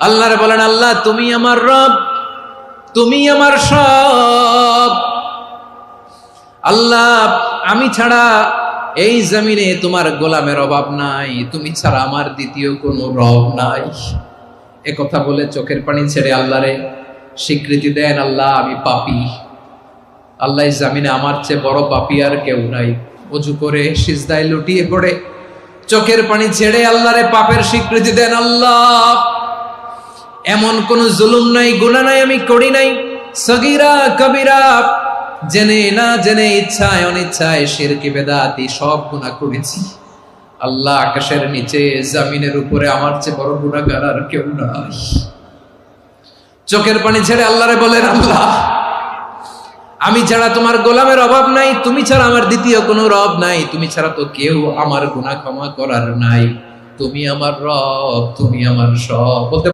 আল্লাহরে বলেন, আল্লাহ তুমি আমার রব, তুমি আমার সব। আল্লাহ আমি ছাড়া এই জমিনে তোমার গোলামের অভাব নাই, তুমি ছাড়া আমার দ্বিতীয় কোনো রব নাই। এ কথা বলে চোখের পানি ছেড়ে আল্লাহরে স্বীকৃতি দেন, আল্লাহ আমি পাপী, আল্লাহ এই জমিনে আমার চেয়ে বড় পাপী আর কেউ নাই। ওযু করে সিজদায় লুটিয়ে পড়ে চোখের পানি ছেড়ে আল্লাহরে পাপের স্বীকৃতি দেন, আল্লাহ এমন কোন জুলুম নাই, গুনাহ নাই আমি করি নাই, সগীরা কবিরা, জেনে না জেনে, ইচ্ছায় অনিচ্ছায়, শিরকি বেদাতি সব গুনাহ করেছি। আল্লাহ আকাশের নিচে জমিনের উপরে আমার চেয়ে বড় গুনাহগার আর কেউ নাই। চোখের পানি ছেড়ে আল্লাহরে বলেন, আল্লাহ আমি ছাড়া তোমার গোলামের অভাব নাই, তুমি ছাড়া আমার দ্বিতীয় কোনো রব নাই, তুমি ছাড়া তো কেউ আমার গুনাহ ক্ষমা করার নাই, তুমি আমার রব, তুমি আমার সব। বলতে